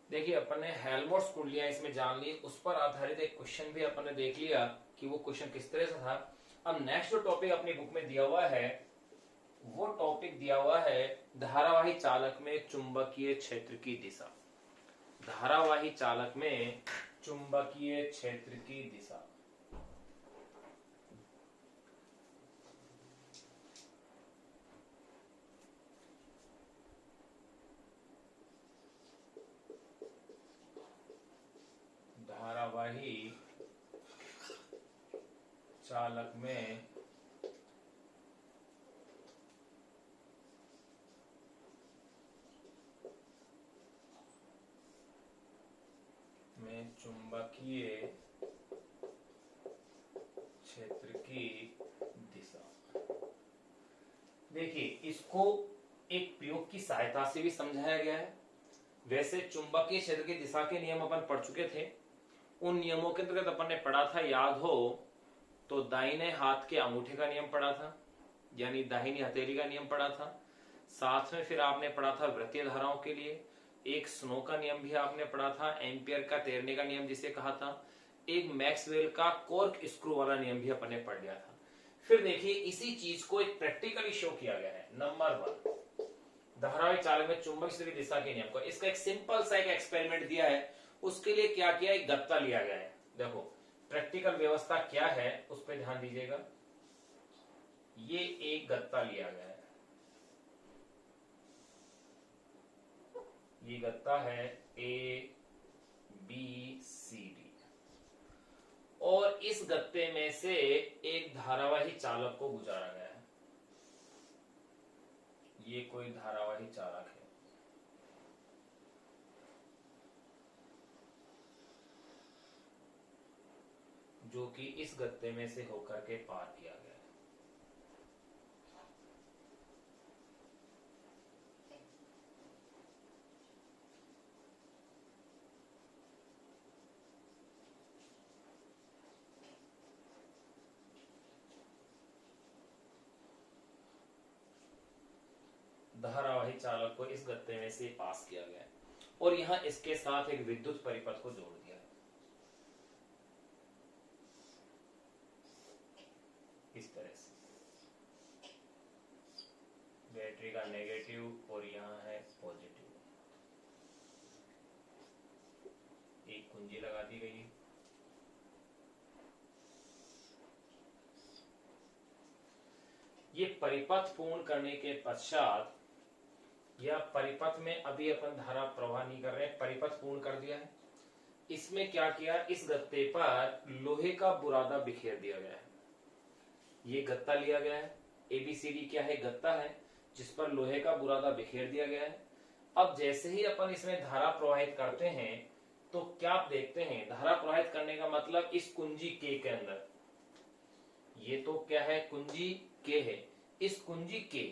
देखिए अपन ने हेल्महोल्ट्ज कुंडलियां इसमें जान ली, उस पर आधारित एक क्वेश्चन भी अपन ने देख लिया कि वो क्वेश्चन किस तरह से था। अब नेक्स्ट जो टॉपिक अपनी बुक में दिया हुआ है वो टॉपिक दिया हुआ है धारावाही चालक में चुंबकीय क्षेत्र की दिशा। धारावाही चालक में चुंबकीय क्षेत्र की दिशा। धारावाही चालक में चुंबकीय क्षेत्र की दिशा। देखिए इसको एक प्रयोग की सहायता से भी समझाया गया है। वैसे चुंबकीय क्षेत्र की दिशा के नियम अपन पढ़ चुके थे। उन नियमों के अंतर्गत अपन ने पढ़ा था, याद हो तो दाहिने हाथ के अंगूठे का नियम पढ़ा था, यानी दाहिनी हथेली का नियम पढ़ा था। साथ में फिर आपने पढ़ा था वृत्तीय धाराओं के लिए एक स्नो का नियम भी आपने पढ़ा था, एम्पियर का तैरने का नियम जिसे कहा था, एक मैक्सवेल का कॉर्क स्क्रू वाला नियम भी अपन ने पढ़ लिया था। फिर देखिए इसी चीज को एक प्रैक्टिकली शो किया गया है। नंबर 1, धारावाही चालक में चुंबक क्षेत्र की दिशा के नियम को, इसका एक सिंपल सा एक एक्सपेरिमेंट दिया है। उसके लिए क्या किया, एक गत्ता लिया गया है। देखो प्रैक्टिकल व्यवस्था क्या है उस पर ध्यान दीजिएगा। ये एक गत्ता लिया गया है, ये गत्ता है ए बी सी डी, और इस गत्ते में से एक धारावाही चालक को गुजारा गया है। ये कोई धारावाही चालक है, जो कि इस गत्ते में से होकर के पार किया गया है। धारावाही चालक को इस गत्ते में से पास किया गया है, और यहां इसके साथ एक विद्युत परिपथ को जोड़ दिया है इस तरह से। बैटरी का नेगेटिव और यहां है पॉजिटिव। एक कुंजी लगा दी गई है। ये परिपथ पूर्ण करने के पश्चात, या परिपथ में अभी अपन धारा प्रवाह नहीं कर रहे हैं, परिपथ पूर्ण कर दिया है। इसमें क्या किया, इस गत्ते पर लोहे का बुरादा बिखेर दिया गया है। ये गत्ता लिया गया है, एबीसीडी क्या है, गत्ता है जिस पर लोहे का बुरादा बिखेर दिया गया है। अब जैसे ही अपन इसमें धारा प्रवाहित करते हैं तो क्या आप देखते हैं, धारा प्रवाहित करने का मतलब इस कुंजी के अंदर, ये तो क्या है, कुंजी के है, इस कुंजी के,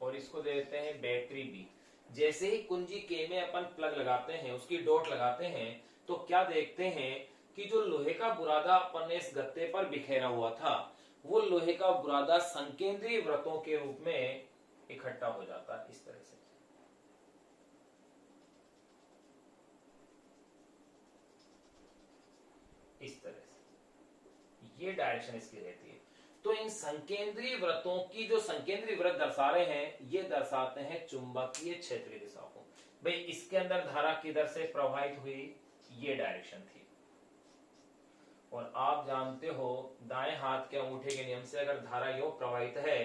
और इसको दे देते हैं बैटरी बी। जैसे ही कुंजी के में अपन प्लग लगाते हैं, उसकी डॉट लगाते हैं, तो क्या देखते हैं कि जो लोहे का बुरादा अपन ने इस गत्ते पर बिखेरा हुआ था, वो लोहे का बुरादा संकेंद्रीय वृत्तों के रूप में इकट्ठा हो जाता है इस तरह से। इस तरह से ये डायरेक्शन इसकी रहती है। तो इन संकेंद्रीय वृत्तों की, जो संकेंद्रीय वृत्त दर्शा रहे हैं, ये दर्शाते हैं चुंबकीय क्षेत्र की दिशा को। भाई इसके अंदर धारा किधर से प्रवाहित हुई, ये डायरेक्शन थी। और आप जानते हो दाएं हाथ के अंगूठे के नियम से अगर धारा यो प्रवाहित है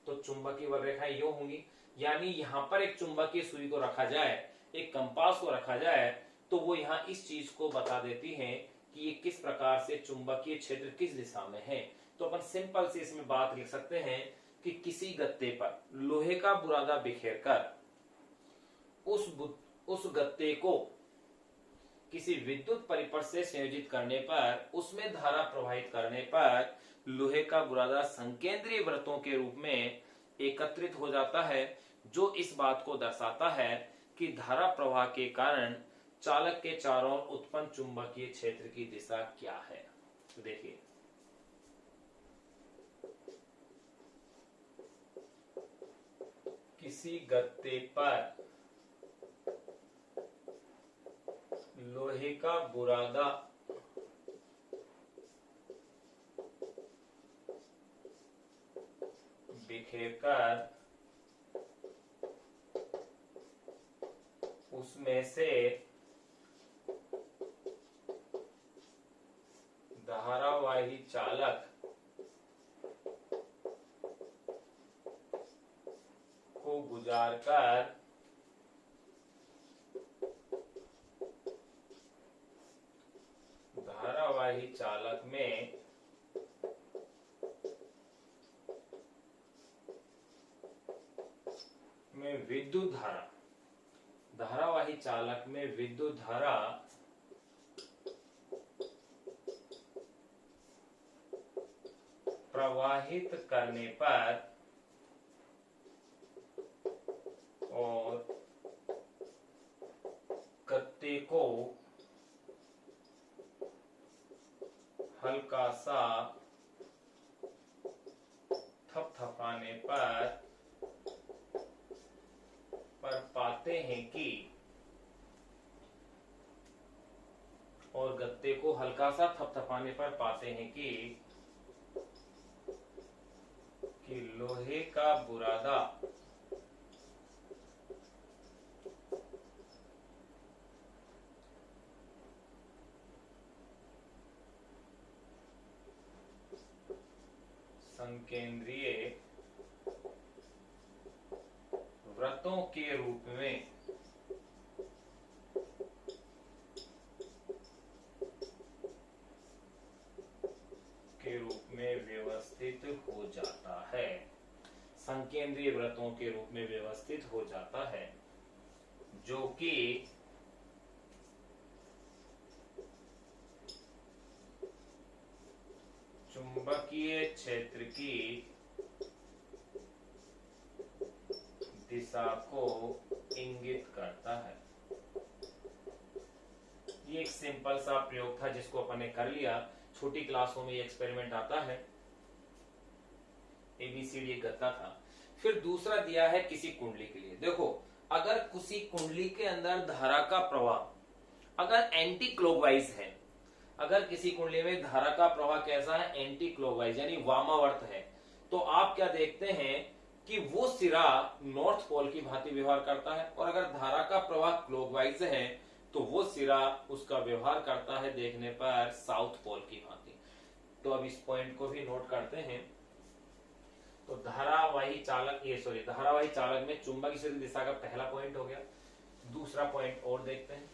तो चुंबकीय बल रेखाएं यो होंगी। यानी यहां पर एक चुंबकीय सुई को रखा जाए, एक कंपास को रखा जाए, तो वो यहां इस चीज को बता देती है कि ये किस प्रकार से चुंबकीय क्षेत्र किस दिशा में है। तो अपन सिंपल से इसमें बात लिख सकते हैं कि किसी गत्ते पर लोहे का बुरादा बिखेर कर उस गत्ते को किसी विद्युत परिपथ से संयोजित करने पर, उसमें धारा प्रवाहित करने पर लोहे का बुरादा संकेंद्रीय वृत्तों के रूप में एकत्रित हो जाता है, जो इस बात को दर्शाता है कि धारा प्रवाह के कारण चालक के चारों ओर उत्पन्न चुंबकीय क्षेत्र की दिशा क्या है। तो देखिए किसी गत्ते पर लोहे का बुरादा बिखेरकर उसमें से धारावाही चालक को गुजारकर धारावाही चालक में विद्युत धारा, धारावाही चालक में विद्युत धारा प्रवाहित करने पर और गत्ते को हल्का सा थपथपाने पर पाते हैं कि, और गत्ते को हल्का सा थपथपाने पर पाते हैं कि लोहे का बुरादा संकेंद्रीय वृत्तों के रूप में व्यवस्थित हो जाता है, संकेंद्रीय वृत्तों के रूप में व्यवस्थित हो जाता है, जो कि चुंबकीय क्षेत्र की दिशा को इंगित करता है। ये एक सिंपल सा प्रयोग था जिसको अपन ने कर लिया। छोटी क्लासों में ये एक्सपेरिमेंट आता है। ABCD गत्ता था। फिर दूसरा दिया है किसी कुंडली के लिए। देखो, अगर किसी कुंडली के अंदर धारा का प्रवाह अगर एंटी क्लॉकवाइज है, अगर किसी कुंडली में धारा का प्रवाह कैसा है, एंटी क्लॉकवाइज यानी वामावर्त है, तो आप क्या देखते हैं कि वो सिरा नॉर्थ पोल की भांति व्यवहार करता है, और अगर धारा का प्रवाह क्लॉकवाइज है तो वो सिरा उसका व्यवहार करता है देखने पर साउथ पोल की भांति। तो अब इस पॉइंट को भी नोट करते हैं। तो धारावाही चालक में चुंबकीय क्षेत्र दिशा का पहला पॉइंट हो गया। दूसरा पॉइंट और देखते हैं।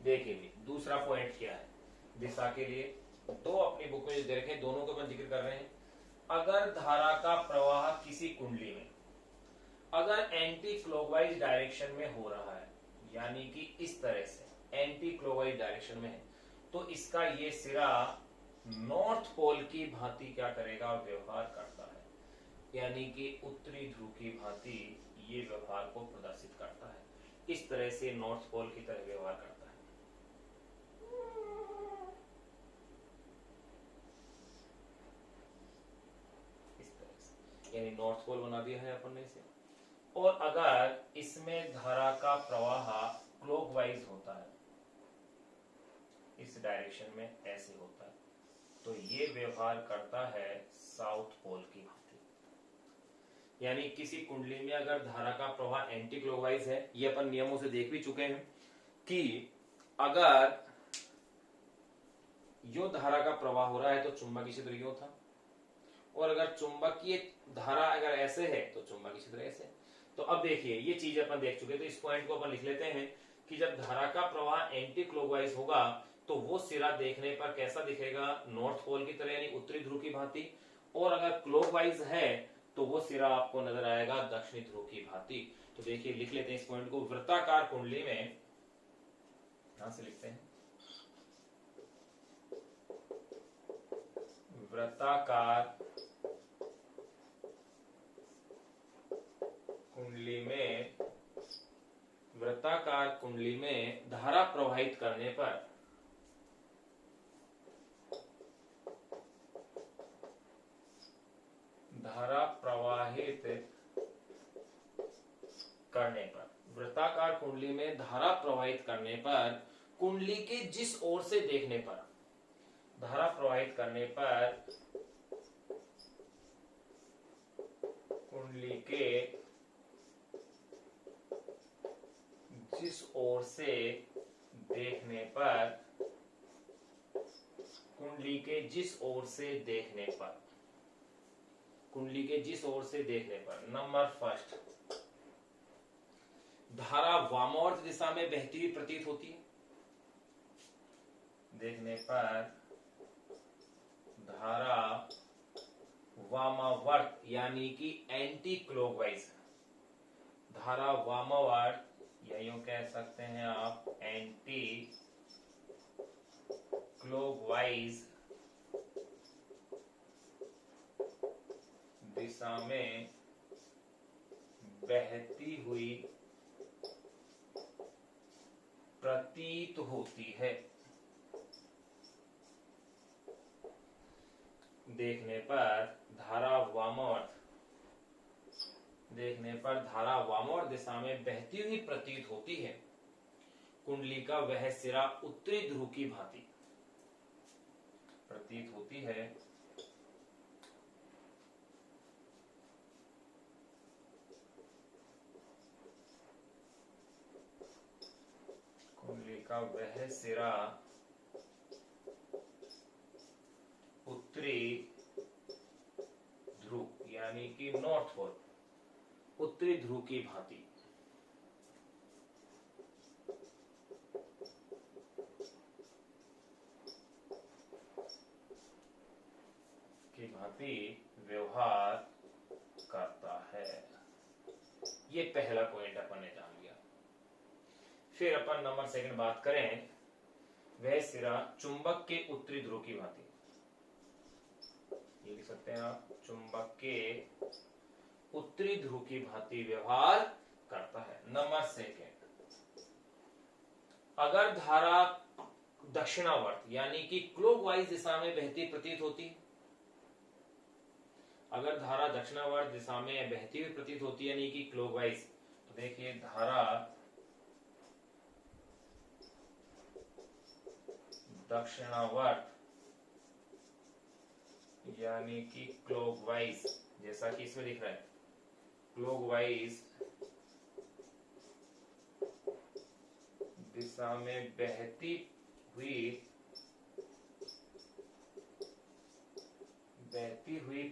देखिए दूसरा पॉइंट क्या है दिशा के लिए। दो अपनी बुक में दे रखे, दोनों को अपन जिक्र कर रहे हैं। अगर धारा का प्रवाह किसी कुंडली में अगर एंटी क्लॉकवाइज डायरेक्शन में हो रहा है, यानी कि इस तरह से एंटी क्लॉकवाइज डायरेक्शन में है, तो इसका ये सिरा नॉर्थ पोल की भांति क्या करेगा, व्यवहार करता है, यानी कि उत्तरी ध्रुव की भांति ये व्यवहार को प्रदर्शित करता है। इस तरह से नॉर्थ पोल की तरह व्यवहार करता है। यानी नॉर्थ पोल बना दिया है अपन ने इसे। और अगर इसमें धारा का प्रवाह क्लॉकवाइज होता है, इस डायरेक्शन में ऐसे होता है, तो ये व्यवहार करता है साउथ पोल की भांति। यानी किसी कुंडली में अगर धारा का प्रवाह एंटी क्लॉकवाइज है, ये अपन नियमों से देख भी चुके हैं कि अगर यो धारा का प्रवाह हो रहा है तो चुंबकीय क्षेत्र यो था, और अगर चुंबकीय धारा अगर ऐसे है तो चुंबकीय क्षेत्र ऐसे। तो अब देखिए ये चीज अपन देख चुके, तो इस पॉइंट को अपन लिख लेते हैं कि जब धारा का प्रवाह एंटी क्लॉकवाइज होगा तो वो सिरा देखने पर कैसा दिखेगा, नॉर्थ पोल की तरह यानी उत्तरी ध्रुव की भांति, और अगर क्लॉकवाइज है तो वो सिरा आपको नजर आएगा दक्षिणी ध्रुव की भांति। तो देखिए लिख लेते हैं इस पॉइंट को। वृत्ताकार कुंडली में ध्यान से लिखते हैं, वृत्ताकार कुंडली में धारा प्रवाहित करने पर वृत्ताकार कुंडली में धारा प्रवाहित करने पर कुंडली के जिस ओर से देखने पर, धारा प्रवाहित करने पर कुंडली के जिस ओर से देखने पर, कुंडली के जिस ओर से देखने पर, कुंडली के जिस ओर से देखने पर, नंबर फर्स्ट, धारा वामावर्त दिशा में बहती हुई प्रतीत होती है। देखने पर धारा वामावर्त यानी कि एंटी क्लॉकवाइज, धारा वामावर्त या यूं कह सकते हैं आप एंटी क्लॉकवाइज दिशा में बहती हुई प्रतीत होती है। देखने पर धारा वामावर्त दिशा में बहती हुई प्रतीत होती है। कुंडली का वह सिरा उत्तरी ध्रुव की भांति प्रतीत होती है। कुंडली का वह सिरा उत्तरी ध्रुव यानी कि नॉर्थ पोल, उत्तरी ध्रुव की भांति व्यवहार करता है। ये पहला पॉइंट अपन ने जान लिया। फिर अपन नंबर सेकंड बात करें, वह सिरा चुंबक के उत्तरी ध्रुव की भांति, ये लिख सकते हैं आप, चुंबक के उत्तरी ध्रुव की भांति व्यवहार करता है। नंबर सेकंड, अगर धारा दक्षिणावर्त यानी कि क्लॉकवाइज दिशा में बहती प्रतीत होती, अगर धारा दक्षिणावर्त दिशा में बहती हुई प्रतीत होती यानी कि क्लॉकवाइज, तो देखिए धारा दक्षिणावर्त यानी कि क्लॉकवाइज, जैसा कि इसमें दिख रहा है, क्लॉकवाइज दिशा में बहती हुई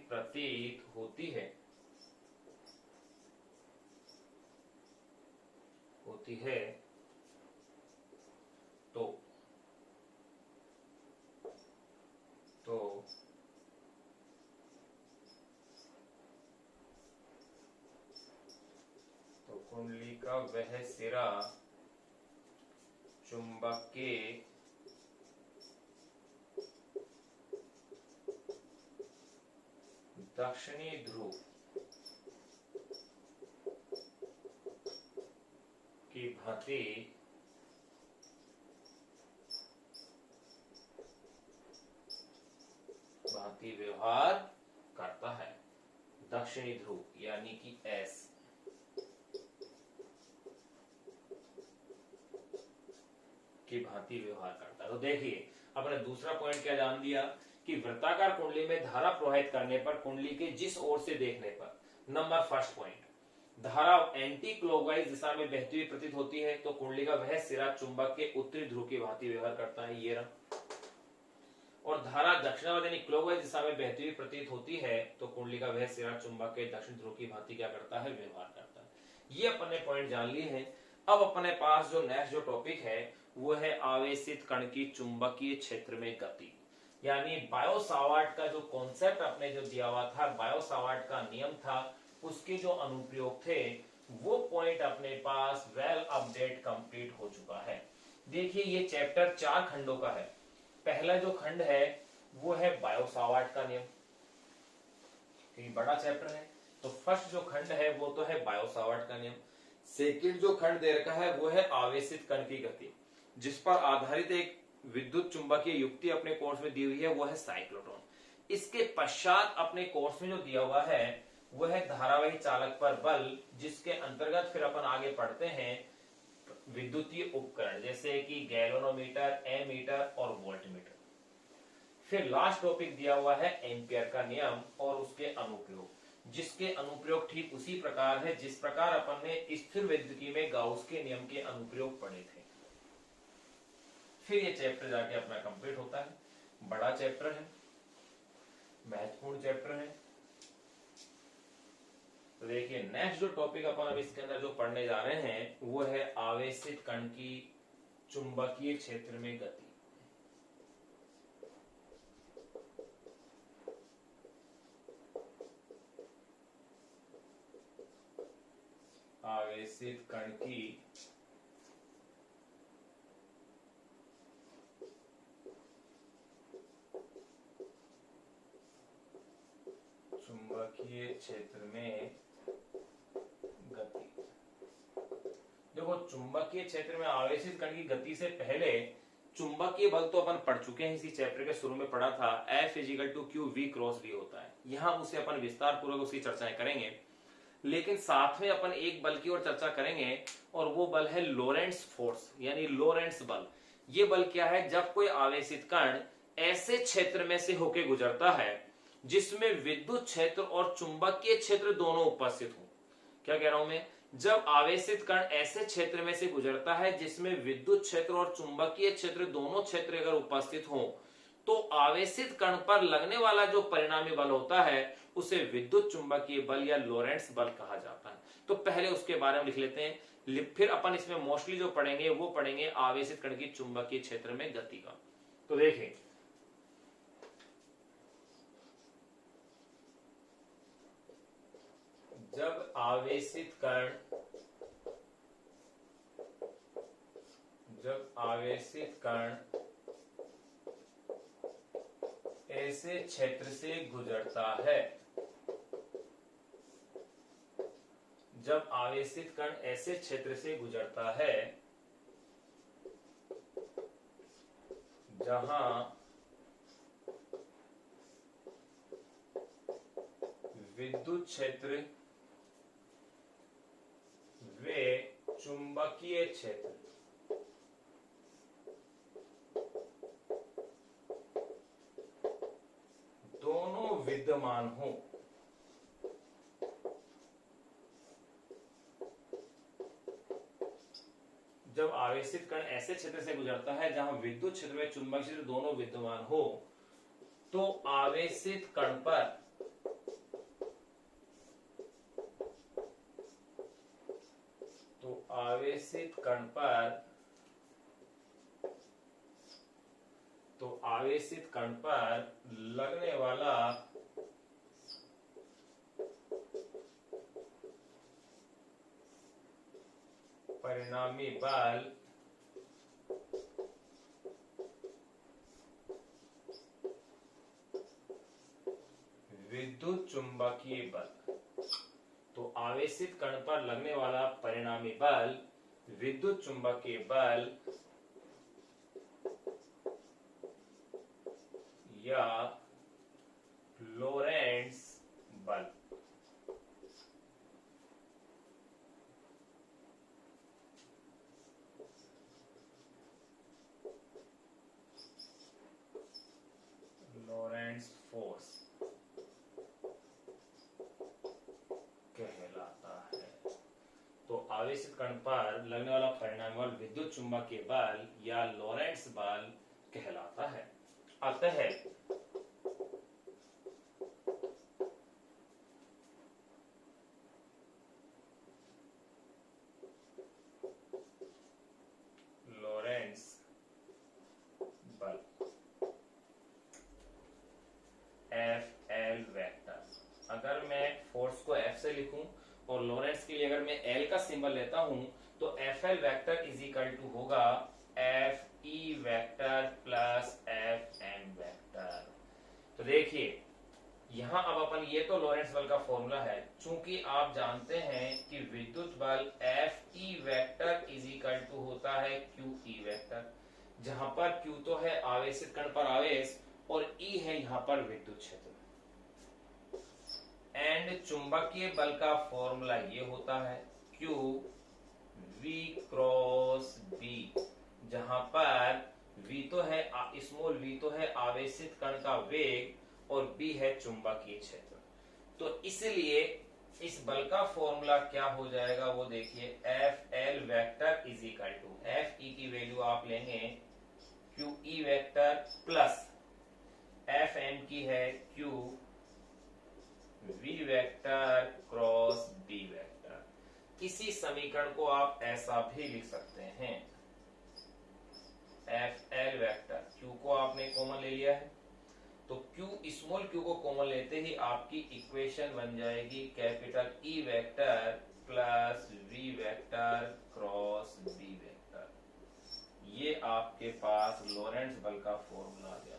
प्रतीत होती है, तो कुंडली का वह सिरा चुंबक के दक्षिणी ध्रुव की भांति व्यवहार करता है। दक्षिणी ध्रुव यानी कि एस की भांति व्यवहार करता है। तो देखिए अपने दूसरा पॉइंट क्या जान दिया कि वृत्ताकार कुंडली में धारा प्रवाहित करने पर कुंडली के जिस ओर से देखने पर, नंबर फर्स्ट पॉइंट, धारा एंटी क्लॉकवाइज दिशा में बहती हुई प्रतीत होती है, तो कुंडली का वह सिरा चुंबक के उत्तरी ध्रुव की भांति व्यवहार करता है, ये रहा। और धारा दक्षिणावर्त यानी क्लॉकवाइज दिशा में बहती हुई प्रतीत होती है, तो कुंडली का वह सिरा चुंबक के दक्षिण ध्रुव की भांति क्या करता है, व्यवहार करता है। ये अपने पॉइंट जान लिए हैं। अब अपने पास जो नेक्स्ट जो टॉपिक है वो है आवेशित कण की चुंबकीय क्षेत्र में गति, यानी बायो सावर्ट का जो कॉन्सेप्ट आपने जो दिया हुआ था, बायो सावर्ट का नियम था, उसके जो अनुप्रयोग थे, वो पॉइंट अपने पास वेल अपडेट कंप्लीट हो चुका है। देखिए ये चैप्टर 4 खंडों का है। पहला जो खंड है वो है बायो-सावर्ट का नियम, ये बड़ा चैप्टर है। तो फर्स्ट जो खंड है वो तो है बायो-सावर्ट का नियम। सेकंड जो खंड दे रखा है वो है आवेशित कण की गति, जिस पर आधारित एक विद्युत चुंबकीय युक्ति अपने कोर्स में दी हुई है वो है साइक्लोट्रॉन। इसके पश्चात अपने कोर्स में जो दिया हुआ है वो है धारावाही चालक पर बल, जिसके अंतर्गत फिर अपन आगे पढ़ते हैं विद्युतीय उपकरण जैसे कि गैल्वेनोमीटर, एमीटर और वोल्टमीटर। फिर लास्ट टॉपिक दिया हुआ है एम्पियर का नियम और उसके अनुप्रयोग, जिसके अनुप्रयोग ठीक उसी प्रकार है जिस प्रकार अपन ने स्थिर विद्युती में गाउस के नियम के अनुप्रयोग पढ़े थे। फिर ये चैप्टर जाके अपना कंप्लीट होता है। बड़ा चैप्टर है, महत्वपूर्ण चैप्टर है। तो देखिए नेक्स्ट जो टॉपिक अपन अब इसके अंदर जो पढ़ने जा रहे हैं वो है आवेशित कण की चुंबकीय क्षेत्र में गति। आवेशित कण की चुंबकीय क्षेत्र में गति। देखो चुंबकीय क्षेत्र में आवेशित कण की गति से पहले चुंबकीय बल तो अपन पढ़ चुके हैं, इसी चैप्टर के शुरू में पढ़ा था F = Q V cross V होता है। यहां उसे अपन विस्तार पूर्वक उसकी चर्चाएं करेंगे, लेकिन साथ में अपन एक बल की ओर चर्चा करेंगे और वो बल है लोरेंट्ज फोर्स यानी लोरेंट्ज बल। ये बल क्या है? जब कोई आवेशित कण ऐसे क्षेत्र में से होकर गुजरता है जिसमें विद्युत क्षेत्र और चुंबकीय क्षेत्र दोनों उपस्थित हो। क्या कह रहा हूं मैं? जब आवेशित कण ऐसे क्षेत्र में से गुजरता है जिसमें विद्युत क्षेत्र और चुंबकीय क्षेत्र दोनों क्षेत्र अगर उपस्थित हो तो आवेशित कण पर लगने वाला जो परिणामी बल होता है उसे विद्युत चुंबकीय बल या लोरेंट्ज बल कहा जाता है। तो पहले उसके बारे में लिख लेते हैं, फिर अपन इसमें मोस्टली जो पढ़ेंगे वो पढ़ेंगे आवेशित कण की चुंबकीय क्षेत्र में गति का। तो देखें जब आवेशित कण ऐसे क्षेत्र से गुजरता है, जब आवेशित कण ऐसे क्षेत्र से गुजरता है जहां विद्युत क्षेत्र वे चुंबकीय क्षेत्र दोनों विद्यमान हो, जब आवेशित कण ऐसे क्षेत्र से गुजरता है जहां विद्युत क्षेत्र व चुंबकीय क्षेत्र दोनों विद्यमान हो तो आवेशित कण पर आवेशित कण पर लगने वाला परिणामी बल विद्युत चुंबकीय बल। तो आवेशित कण पर लगने वाला परिणामी बल विद्युत चुंबकीय बल या लोरेंट्ज बल। लोरेंट्ज फोर्स कहलाता है। तो आवेशित कण पर लगने वाला परिणामी बल विद्युत चुंबकीय बल या लोरेंट्ज बल कहलाता है। अतः लोरेंट्ज बल FL वेक्टर, अगर मैं फोर्स को F से लिखूं और लोरेंट्ज के लिए अगर मैं L का सिंबल लेता हूं तो FL वेक्टर = होगा F E vector plus F M vector. तो देखिए यहां अब अपन, ये तो लॉरेंट्ज बल का फॉर्मूला है, चूंकि आप जानते हैं कि विद्युत बल F E vector is equal to होता है क्यू ई वेक्टर, जहां पर क्यू तो है आवेशित कण पर आवेश और ई है यहां पर विद्युत क्षेत्र। एंड चुंबकीय बल का फॉर्मूला ये होता है क्यू वी क्रॉस बी, जहां पर v तो है स्मॉल v तो है आवेशित कण का वेग और b है चुंबकीय क्षेत्र। तो इसलिए इस बल का फॉर्मूला क्या हो जाएगा वो देखिए, F L vector is equal to F E की वैल्यू आप लेंगे Q E vector plus F M की है Q V vector cross B vector. इसी समीकरण को आप ऐसा भी लिख सकते हैं, एफ एल वेक्टर, क्यू को आपने कॉमन ले लिया है तो क्यू स्मॉल क्यू को कॉमन लेते ही आपकी इक्वेशन बन जाएगी capital E vector plus V vector cross B vector. ये आपके पास लॉरेंट्ज बल का फॉर्मूला आ गया।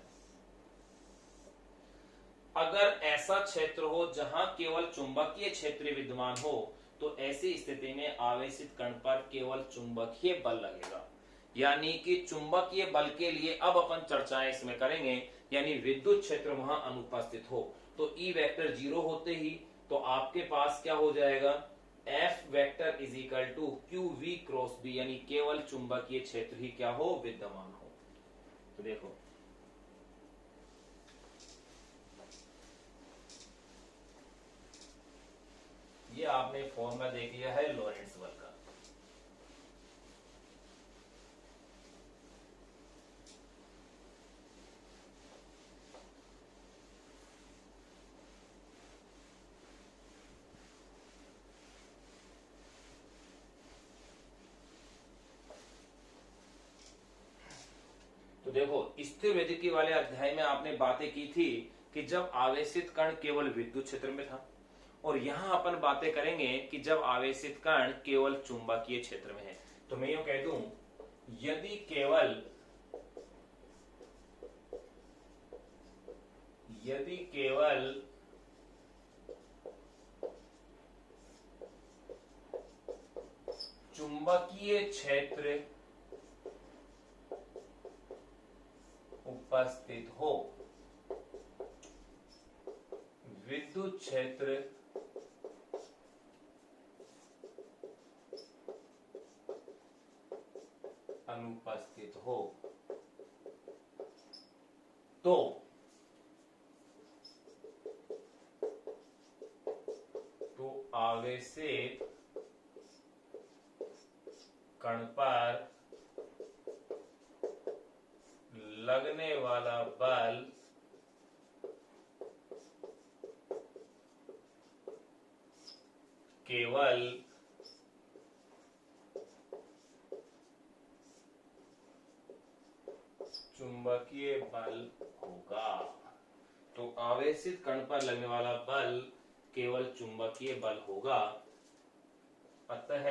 अगर ऐसा क्षेत्र हो जहां केवल चुंबकीय क्षेत्र विद्यमान हो तो ऐसी स्थिति में आवेशित कण पर केवल चुंबकीय बल लगेगा, यानी कि चुंबकीय बल के लिए अब अपन चर्चाएं इसमें करेंगे, यानी विद्युत क्षेत्र वहां अनुपस्थित हो तो ई वेक्टर 0 होते ही तो आपके पास क्या हो जाएगा, F vector is equal to Q V cross B, यानी केवल चुंबकीय क्षेत्र ही क्या हो, विद्यमान हो। तो देखो ये आपने फॉर्मूला देख लिया है लॉरेंट्ज बल का। तो देखो स्थिर विद्युतीय वाले अध्याय में आपने बातें की थी कि जब आवेशित कण केवल विद्युत क्षेत्र में था, और यहां अपन बातें करेंगे कि जब आवेशित कण केवल चुंबकीय क्षेत्र में है। तो मैं यूं कह दूं, यदि केवल चुंबकीय क्षेत्र उपस्थित हो, विद्युत क्षेत्र अनुपस्थित हो, तो आवेशित कण पर लगने वाला बल केवल चुंबकीय बल होगा। तो आवेशित कण पर लगने वाला बल केवल चुंबकीय बल होगा, अतः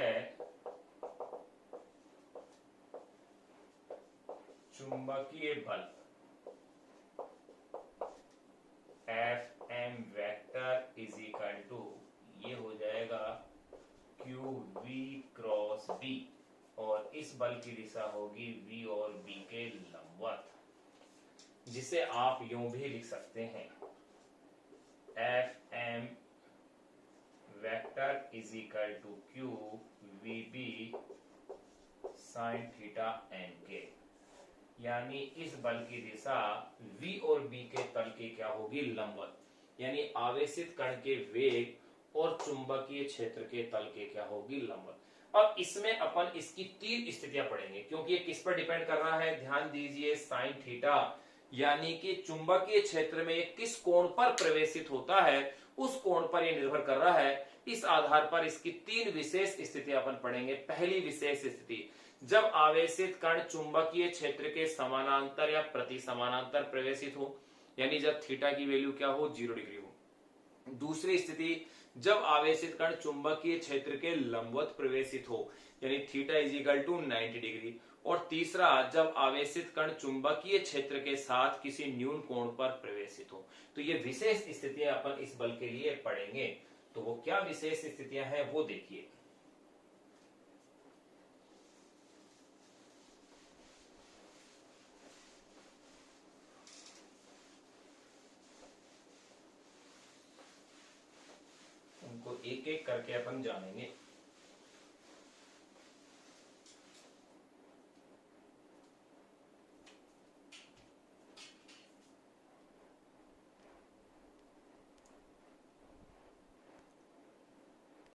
चुंबकीय बल F M vector is equal to ये हो जाएगा क्यू वी क्रॉस बी, और इस बल की दिशा होगी v और b के लंबवत, जिसे आप यूं भी लिख सकते हैं, F M vector is equal to Q V B sine theta N K, यानी इस बल की दिशा v और b के तल के क्या होगी, लंबवत, यानी आवेशित कण के वेग और चुंबकीय क्षेत्र के तल के क्या होगी, लंबवत। अब इसमें अपन इसकी 3 स्थितियां पढ़ेंगे, क्योंकि ये किस पर डिपेंड कर रहा है, ध्यान दीजिए, साइन थीटा, यानी कि चुंबकीय क्षेत्र में ये किस कोण पर प्रवेशित होता है उस कोण पर ये निर्भर कर रहा है। इस आधार पर इसकी 3 विशेष स्थितियां अपन पढ़ेंगे। पहली विशेष स्थिति, जब आवेशित कण चुंबकीय क्षेत्र के समानांतर या प्रति समानांतर प्रवेशित हो, यानी जब थीटा की वैल्यू क्या हो, 0 डिग्री हो। दूसरी स्थिति, जब आवेशित कण चुंबकीय क्षेत्र के लंबवत प्रवेशित हो, यानी theta is equal to 90 degree. और तीसरा, जब आवेशित कण चुंबकीय क्षेत्र के साथ किसी न्यून कोण पर प्रवेशित हो। तो ये विशेष स्थितियां अपन इस बल के लिए पढ़ेंगे। तो वो क्या विशेष स्थितियां हैं वो देखिए। उनको एक एक करके अपन जानेंगे।